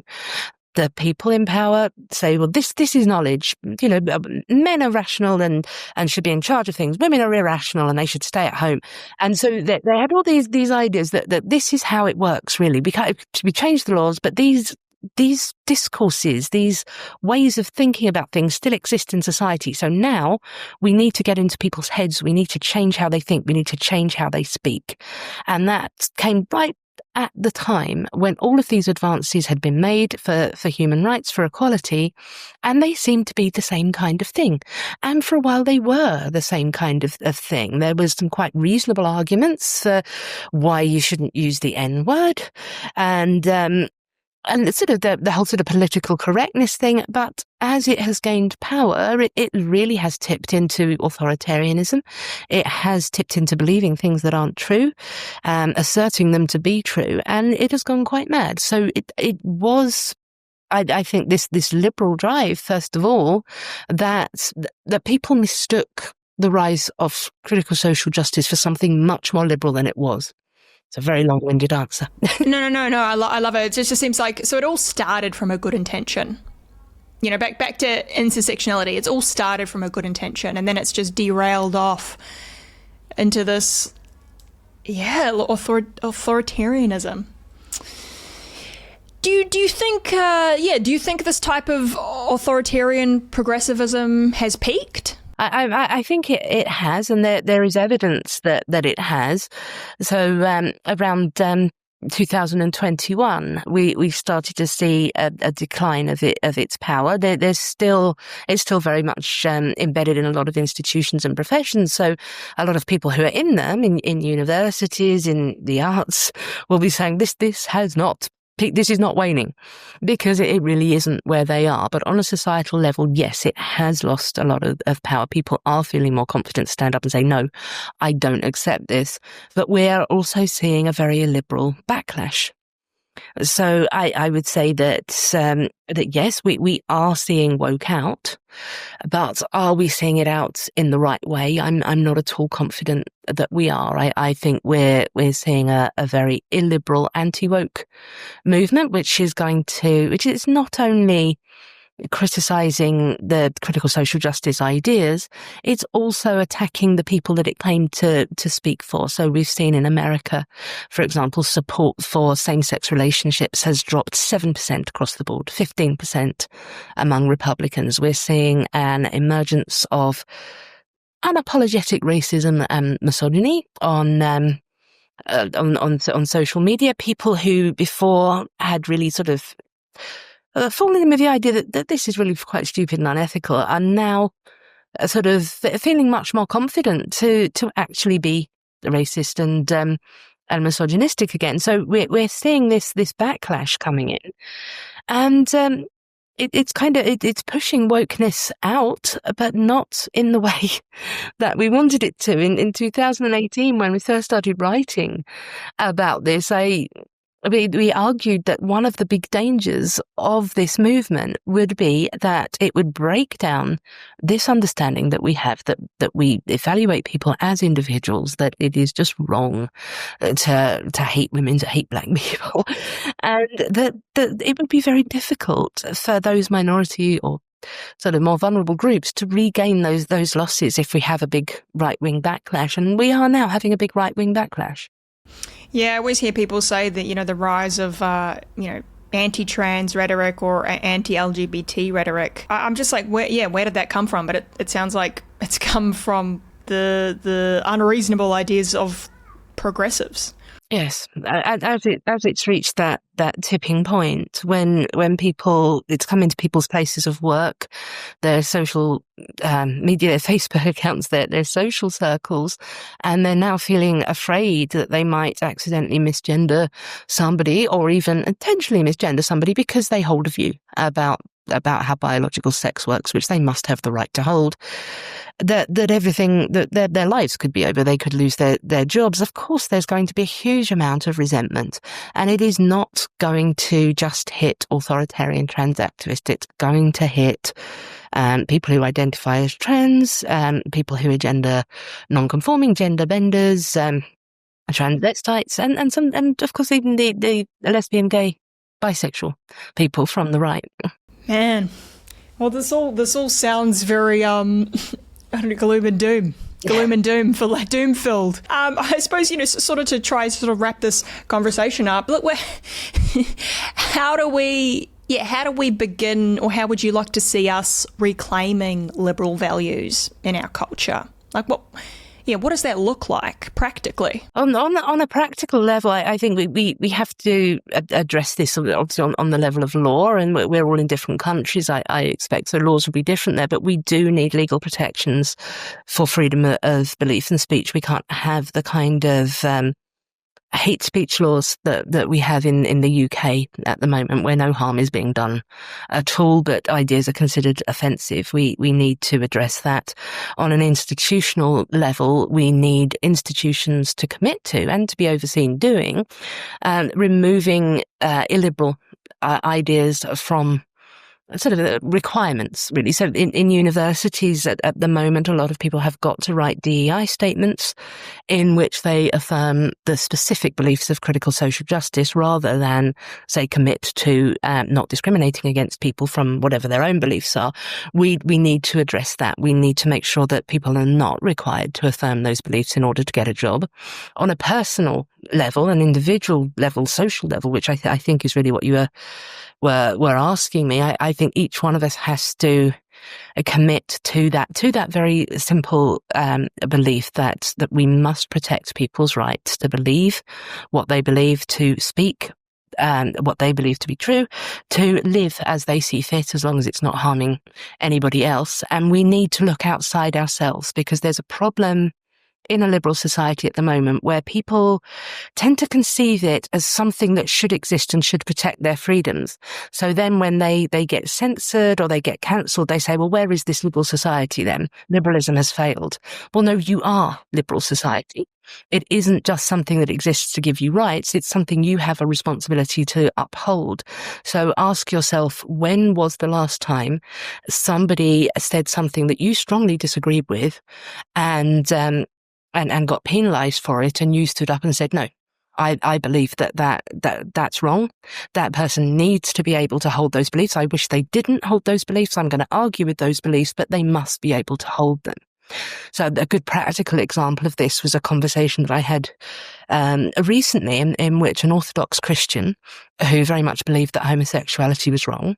The people in power say, well, this is knowledge. You know, men are rational and should be in charge of things. Women are irrational and they should stay at home. And so they had all these ideas that this is how it works, really. We change the laws, but these discourses, these ways of thinking about things still exist in society. So now we need to get into people's heads. We need to change how they think. We need to change how they speak. And that came right at the time when all of these advances had been made for human rights, for equality, and they seemed to be the same kind of thing. And for a while they were the same kind of thing. There was some quite reasonable arguments for why you shouldn't use the N-word, and sort of the whole sort of political correctness thing. But as it has gained power, it really has tipped into authoritarianism. It has tipped into believing things that aren't true, asserting them to be true, and it has gone quite mad. So it was, I think, this liberal drive, first of all, that people mistook the rise of critical social justice for something much more liberal than it was? It's a very long-winded answer. No. I love it. It just seems like, so it all started from a good intention. You know, back to intersectionality. It's all started from a good intention, and then it's just derailed off into this, authoritarianism. Do you think? Do you think this type of authoritarian progressivism has peaked? I think it has, and there is evidence that it has. So around 2021, we started to see a decline of its power. It's still very much embedded in a lot of institutions and professions. So a lot of people who are in them, in universities, in the arts, will be saying this has not. This is not waning, because it really isn't where they are. But on a societal level, yes, it has lost a lot of power. People are feeling more confident to stand up and say, no, I don't accept this. But we're also seeing a very illiberal backlash. So I would say that yes, we are seeing woke out, but are we seeing it out in the right way? I'm not at all confident that we are. I think we're seeing a very illiberal anti-woke movement, which is not only criticizing the critical social justice ideas, it's also attacking the people that it claimed to speak for. So we've seen in America, for example, support for same-sex relationships has dropped 7% across the board, 15% among Republicans. We're seeing an emergence of unapologetic racism and misogyny on social media. People who before had really sort of falling in with the idea that this is really quite stupid and unethical, are now sort of feeling much more confident to actually be racist and misogynistic again. So we're seeing this backlash coming in, and it's pushing wokeness out, but not in the way that we wanted it to. In 2018, when we first started writing about this, we argued that one of the big dangers of this movement would be that it would break down this understanding that we have, that we evaluate people as individuals, that it is just wrong to hate women, to hate black people, and that it would be very difficult for those minority or sort of more vulnerable groups to regain those losses if we have a big right-wing backlash. And we are now having a big right-wing backlash. Yeah, I always hear people say that, the rise of, anti-trans rhetoric or anti-LGBT rhetoric. I'm just like, where did that come from? But it sounds like it's come from the unreasonable ideas of progressives. Yes, as it's reached that tipping point when it's come into people's places of work, their social media, their Facebook accounts, their social circles, and they're now feeling afraid that they might accidentally misgender somebody, or even intentionally misgender somebody because they hold a view about how biological sex works, which they must have the right to hold. That everything, that their lives could be over, they could lose their jobs. Of course, there's going to be a huge amount of resentment, and it is not going to just hit authoritarian trans activists. It's going to hit people who identify as trans, people who are gender non-conforming, gender benders, transvestites, and of course even the lesbian, gay, bisexual people from the right. Man, well, this all sounds very gloom and doom. Gloom and doom, doom-filled. I suppose, sort of to try to wrap this conversation up. Look, how do we begin, or how would you like to see us reclaiming liberal values in our culture? Like what does that look like practically? On a practical level, I think we have to address this obviously on the level of law, and we're all in different countries, I expect, so laws will be different there, but we do need legal protections for freedom of belief and speech. We can't have the kind of hate speech laws that we have in the UK at the moment, where no harm is being done at all, but ideas are considered offensive. We need to address that. On an institutional level, we need institutions to commit to and to be overseen doing, removing illiberal ideas from requirements, really. So in universities at the moment, a lot of people have got to write DEI statements in which they affirm the specific beliefs of critical social justice rather than, say, commit to not discriminating against people from whatever their own beliefs are. We need to address that. We need to make sure that people are not required to affirm those beliefs in order to get a job. On a personal level, an individual level, social level, which I think is really what you were asking me, I think each one of us has to commit to that very simple belief that we must protect people's rights to believe what they believe, to speak what they believe to be true, to live as they see fit, as long as it's not harming anybody else. And we need to look outside ourselves, because there's a problem in a liberal society at the moment where people tend to conceive it as something that should exist and should protect their freedoms. So then when they get censored or they get cancelled, they say, well, where is this liberal society then? Liberalism has failed. Well, no, you are liberal society. It isn't just something that exists to give you rights. It's something you have a responsibility to uphold. So ask yourself, when was the last time somebody said something that you strongly disagreed with and got penalised for it, and you stood up and said, no, I believe that's wrong. That person needs to be able to hold those beliefs. I wish they didn't hold those beliefs. I'm going to argue with those beliefs, but they must be able to hold them. So a good practical example of this was a conversation that I had recently in which an Orthodox Christian, who very much believed that homosexuality was wrong,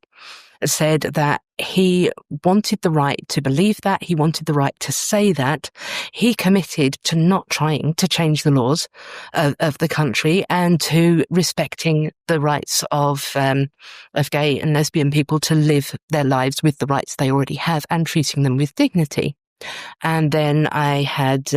said that he wanted the right to believe that, he wanted the right to say that. He committed to not trying to change the laws of the country and to respecting the rights of gay and lesbian people to live their lives with the rights they already have and treating them with dignity. And then I had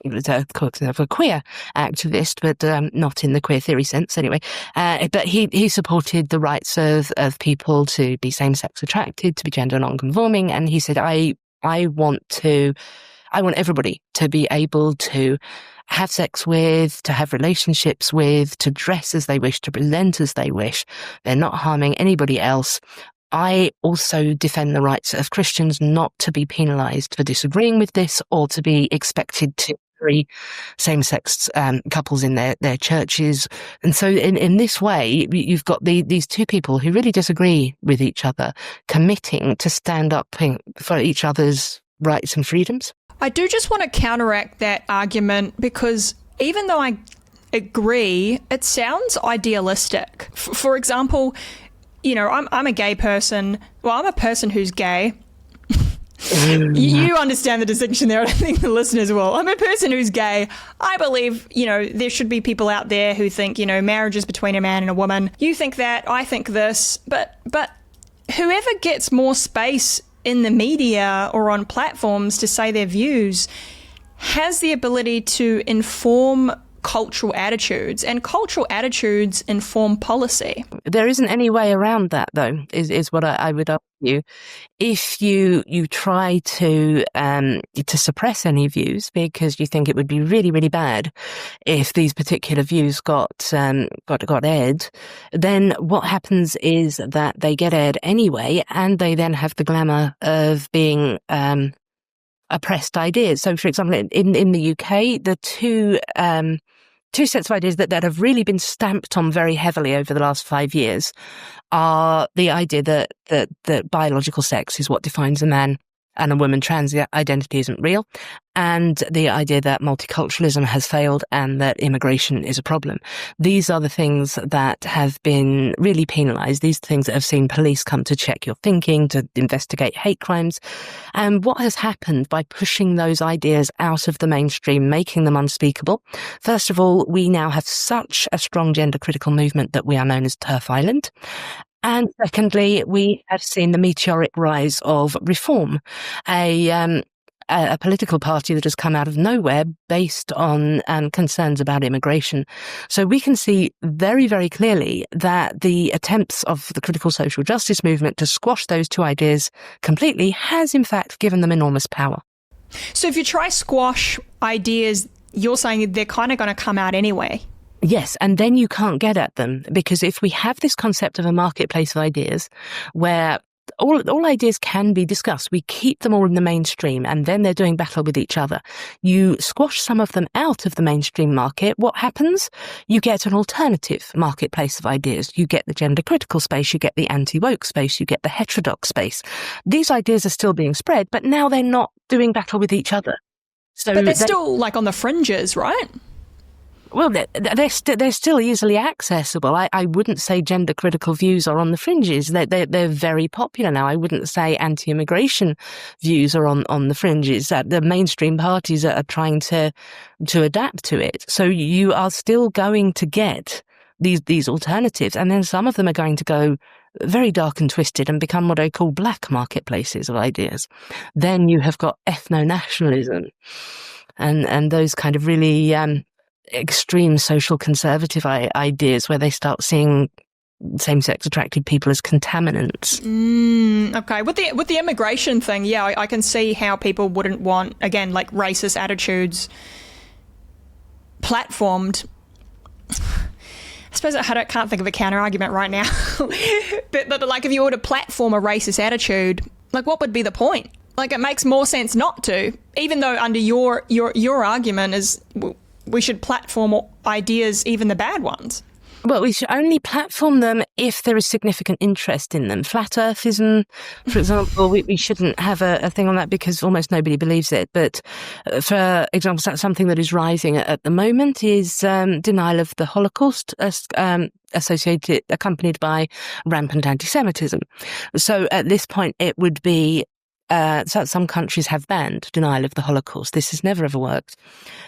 it was a queer activist, but not in the queer theory sense anyway. But he supported the rights of people to be same-sex attracted, to be gender non-conforming, and he said, I want everybody to be able to have sex with, to have relationships with, to dress as they wish, to present as they wish. They're not harming anybody else. I also defend the rights of Christians not to be penalised for disagreeing with this or to be expected to marry same-sex couples in their churches. And so in this way, you've got these two people who really disagree with each other, committing to stand up for each other's rights and freedoms. I do just want to counteract that argument, because even though I agree, it sounds idealistic. For example, you know, I'm a gay person. Well, I'm a person who's gay. You understand the distinction there. I don't think the listeners will. I'm a person who's gay. I believe, you know, there should be people out there who think, you know, marriage is between a man and a woman. You think that, I think this. But whoever gets more space in the media or on platforms to say their views has the ability to inform cultural attitudes, and cultural attitudes inform policy. There isn't any way around that, though, is what I would argue. If you try to suppress any views because you think it would be really, really bad if these particular views got aired, then what happens is that they get aired anyway, and they then have the glamour of being oppressed ideas. So, for example, in the UK, the two sets of ideas that have really been stamped on very heavily over the last 5 years are the idea that biological sex is what defines a man and a woman, trans identity isn't real, and the idea that multiculturalism has failed and that immigration is a problem. These are the things that have been really penalised. These are things that have seen police come to check your thinking, to investigate hate crimes. And what has happened by pushing those ideas out of the mainstream, making them unspeakable? First of all, we now have such a strong gender critical movement that we are known as TERF Island. And secondly, we have seen the meteoric rise of Reform, a political party that has come out of nowhere based on concerns about immigration. So we can see very, very clearly that the attempts of the critical social justice movement to squash those two ideas completely has in fact given them enormous power. So if you try squash ideas, you're saying they're kind of going to come out anyway? Yes, and then you can't get at them, because if we have this concept of a marketplace of ideas where all ideas can be discussed, we keep them all in the mainstream, and then they're doing battle with each other. You squash some of them out of the mainstream market. What happens? You get an alternative marketplace of ideas. You get the gender critical space, you get the anti-woke space, you get the heterodox space. These ideas are still being spread, but now they're not doing battle with each other. So but they're still like on the fringes, right? Well, they're still easily accessible. I wouldn't say gender critical views are on the fringes. They're very popular now. I wouldn't say anti-immigration views are on the fringes. The mainstream parties are trying to adapt to it. So you are still going to get these alternatives, and then some of them are going to go very dark and twisted and become what I call black marketplaces of ideas. Then you have got ethno-nationalism and those kind of really extreme social conservative ideas where they start seeing same-sex attracted people as contaminants. Okay, with the immigration thing, yeah, I can see how people wouldn't want, again, like racist attitudes platformed. I suppose I can't think of a counter argument right now, but like if you were to platform a racist attitude, like what would be the point? Like it makes more sense not to, even though under your argument is we should platform ideas, even the bad ones. Well, we should only platform them if there is significant interest in them. Flat Earthism, for example, we shouldn't have a thing on that because almost nobody believes it. But for example, something that is rising at the moment is denial of the Holocaust, accompanied by rampant anti-Semitism. So at this point, it would be so some countries have banned denial of the Holocaust. This has never ever worked.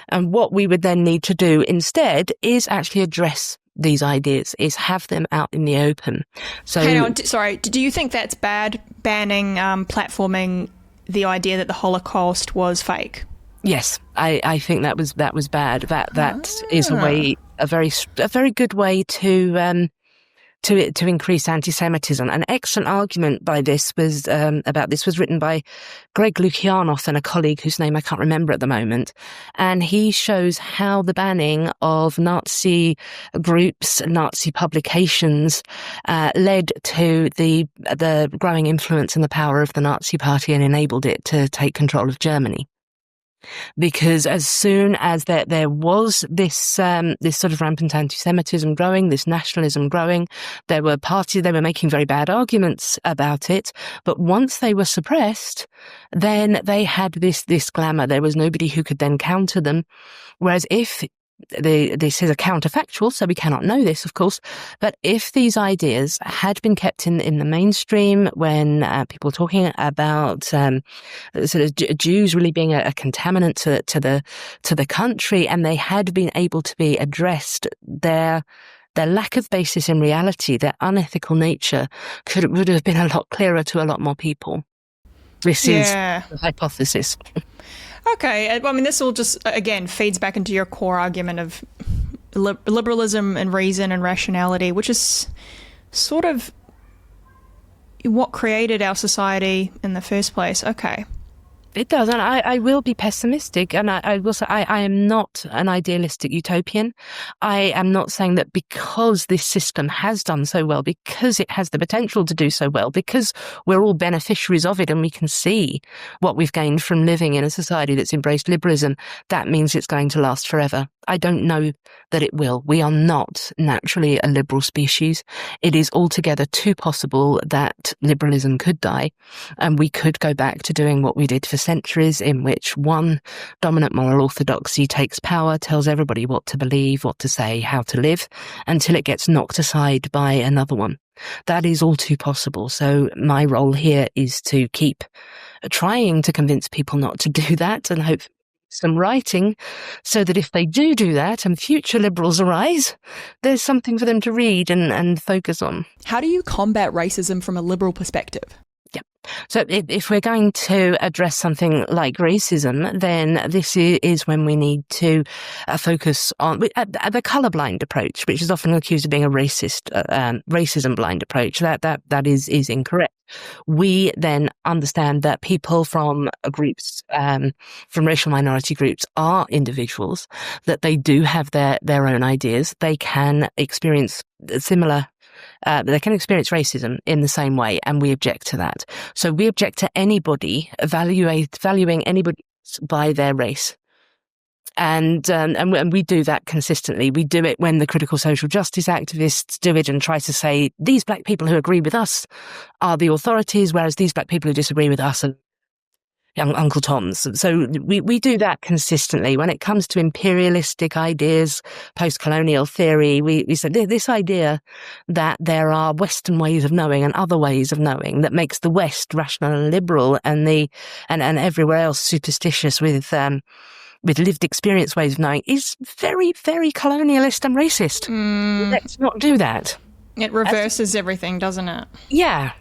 And what we would then need to do instead is actually address these ideas, is have them out in the open. So, hang on, sorry, do you think that's bad, banning platforming the idea that the Holocaust was fake? Yes, I think that was bad. That is a very good way to increase anti-Semitism. An excellent argument about this was written by Greg Lukianoff and a colleague whose name I can't remember at the moment. And he shows how the banning of Nazi groups, Nazi publications, led to the growing influence and the power of the Nazi Party and enabled it to take control of Germany. Because as soon as there was this sort of rampant anti-Semitism growing, this nationalism growing, there were parties, they were making very bad arguments about it. But once they were suppressed, then they had this glamour. There was nobody who could then counter them. Whereas if this is a counterfactual, so we cannot know this, of course. But if these ideas had been kept in the mainstream, when people were talking about sort of Jews really being a contaminant to the country, and they had been able to be addressed, their lack of basis in reality, their unethical nature, would have been a lot clearer to a lot more people. This is the hypothesis. Okay, I mean, this all just, again, feeds back into your core argument of liberalism and reason and rationality, which is sort of what created our society in the first place. Okay. It does, and I will be pessimistic, and I will say I am not an idealistic utopian. I am not saying that because this system has done so well, because it has the potential to do so well, because we're all beneficiaries of it and we can see what we've gained from living in a society that's embraced liberalism, that means it's going to last forever. I don't know that it will. We are not naturally a liberal species. It is altogether too possible that liberalism could die, and we could go back to doing what we did for centuries, in which one dominant moral orthodoxy takes power, tells everybody what to believe, what to say, how to live, until it gets knocked aside by another one. That is all too possible. So my role here is to keep trying to convince people not to do that, and hope some writing so that if they do that and future liberals arise, there's something for them to read and focus on. How do you combat racism from a liberal perspective? Yeah. So if we're going to address something like racism, then this is when we need to focus on the colourblind approach, which is often accused of being a racism blind approach. That is incorrect. we then understand that people from groups, from racial minority groups are individuals, that they do have their own ideas. They can experience they can experience racism in the same way, and we object to that. So we object to anybody valuing anybody by their race. And we do that consistently. We do it when the critical social justice activists do it and try to say, these black people who agree with us are the authorities, whereas these black people who disagree with us are young Uncle Toms. So we do that consistently. When it comes to imperialistic ideas, post-colonial theory, we say this idea that there are Western ways of knowing and other ways of knowing that makes the West rational and liberal and everywhere else superstitious with lived experience ways of knowing is very, very colonialist and racist. Let's not do that. It reverses everything, doesn't it? Yeah.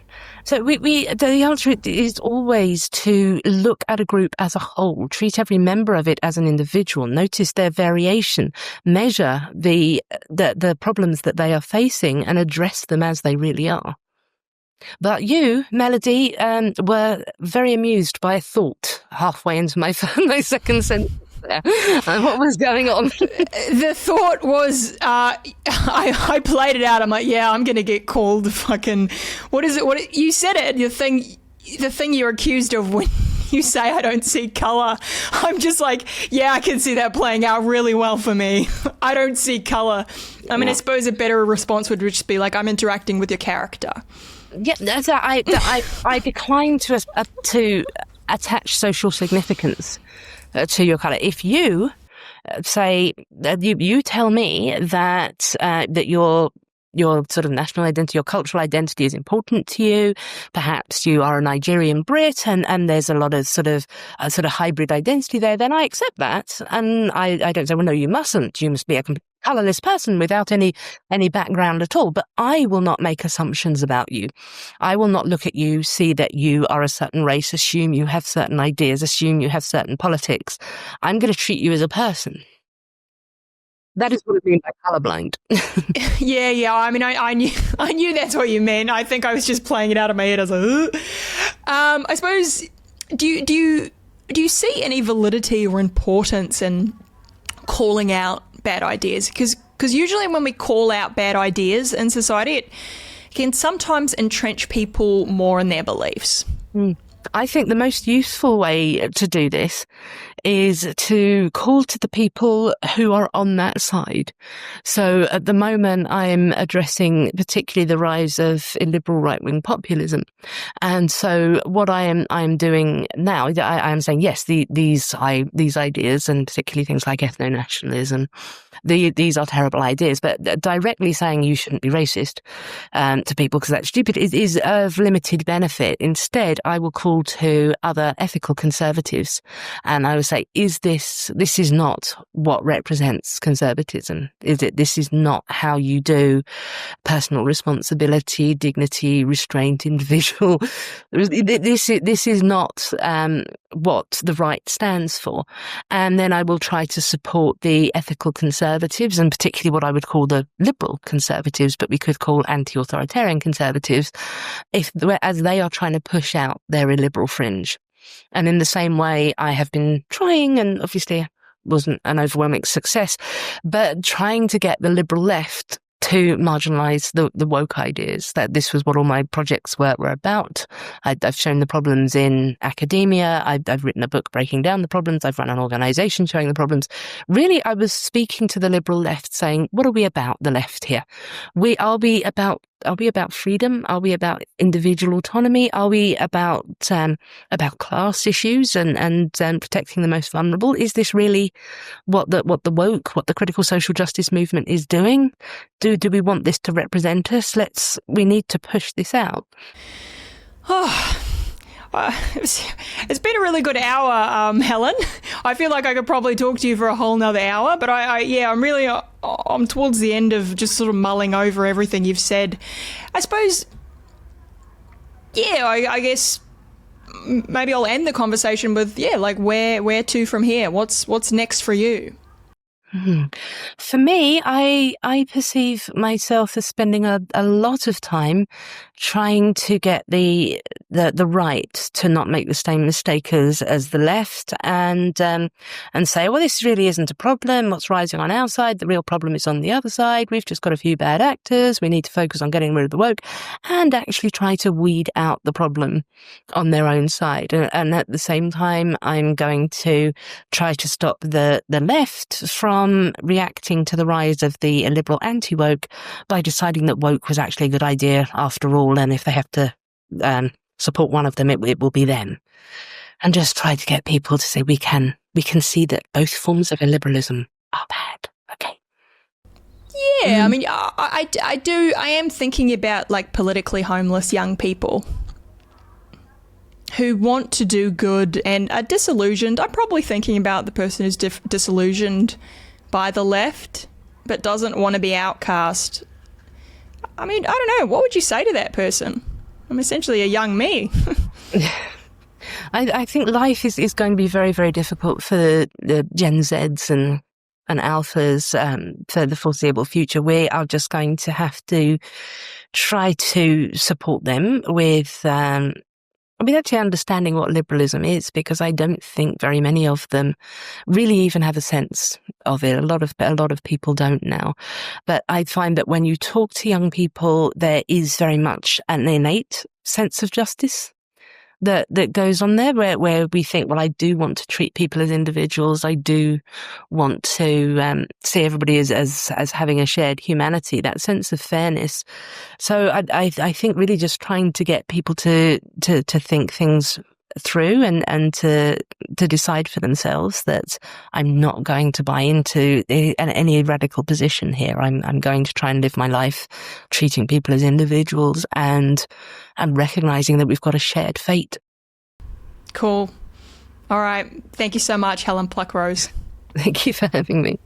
So the answer is always to look at a group as a whole, treat every member of it as an individual, notice their variation, measure the problems that they are facing and address them as they really are. But you, Melody, were very amused by a thought halfway into my second sentence there. What was going on? The thought was, I played it out. I'm like, yeah, I'm going to get called fucking, what is it? You said it, the thing you're accused of when you say I don't see colour. I'm just like, yeah, I can see that playing out really well for me. I don't see colour. I mean, I suppose a better response would just be like, I'm interacting with your character. Yeah, I decline to attach social significance to your colour. If you say you tell me that your sort of national identity, your cultural identity is important to you. Perhaps you are a Nigerian Brit, and there's a lot of sort of hybrid identity there. Then I accept that, and I don't say, well, no, you mustn't. You must be a colourless person without any background at all. But I will not make assumptions about you. I will not look at you, see that you are a certain race, assume you have certain ideas, assume you have certain politics. I'm going to treat you as a person. That is what I mean by colourblind. Yeah. I mean, I knew that's what you meant. I think I was just playing it out of my head. I was like, I suppose, do you see any validity or importance in calling out bad ideas? Because usually when we call out bad ideas in society, it can sometimes entrench people more in their beliefs. I think the most useful way to do this is to call to the people who are on that side. So at the moment, I'm addressing particularly the rise of illiberal right-wing populism. And so what I am doing now, I am saying, yes, these ideas, and particularly things like ethno-nationalism, these are terrible ideas, but directly saying you shouldn't be racist to people because that's stupid is of limited benefit. Instead, I will call to other ethical conservatives and I will say, this is not what represents conservatism. This is not how you do personal responsibility, dignity, restraint, individual. This is not what the right stands for. And then I will try to support the ethical conservatives, and particularly what I would call the liberal conservatives, but we could call anti-authoritarian conservatives, as they are trying to push out their illiberal fringe. And in the same way, I have been trying, and obviously wasn't an overwhelming success, but trying to get the liberal left to marginalise the woke ideas. That this was what all my projects were about. I've shown the problems in academia. I've written a book breaking down the problems. I've run an organisation showing the problems. Really, I was speaking to the liberal left, saying, "What are we about, the left here? Are we about freedom? Are we about individual autonomy? Are we about class issues and protecting the most vulnerable? Is this really what the woke, what the critical social justice movement is doing? Do we want this to represent us? We need to push this out." It's been a really good hour, Helen. I feel like I could probably talk to you for a whole nother hour, but I'm towards the end of just sort of mulling over everything you've said. I suppose, I guess maybe I'll end the conversation with, like where to from here? What's next for you? For me, I perceive myself as spending a lot of time trying to get the right to not make the same mistake as the left, and say, well, this really isn't a problem. What's rising on our side? The real problem is on the other side. We've just got a few bad actors. We need to focus on getting rid of the woke, and actually try to weed out the problem on their own side. And at the same time, I'm going to try to stop the left from reacting to the rise of the illiberal anti-woke by deciding that woke was actually a good idea after all, and if they have to support one of them, it will be them. And just try to get people to say we can see that both forms of illiberalism are bad. Okay. Yeah, I mean, I am thinking about like politically homeless young people who want to do good and are disillusioned. I'm probably thinking about the person who's disillusioned by the left but doesn't want to be outcast. I mean, I don't know. What would you say to that person? I'm essentially a young me. I think life is going to be very, very difficult for the Gen Zs and alphas for the foreseeable future. We are just going to have to try to support them with actually understanding what liberalism is, because I don't think very many of them really even have a sense of it. A lot of people don't now. But I find that when you talk to young people, there is very much an innate sense of justice that goes on there, where we think, well, I do want to treat people as individuals. I do want to see everybody as having a shared humanity, that sense of fairness. So I think really just trying to get people to think things through and to decide for themselves that I'm not going to buy into any radical position here. I'm going to try and live my life treating people as individuals and recognizing that we've got a shared fate. Cool. All right. Thank you so much, Helen Pluckrose. Thank you for having me.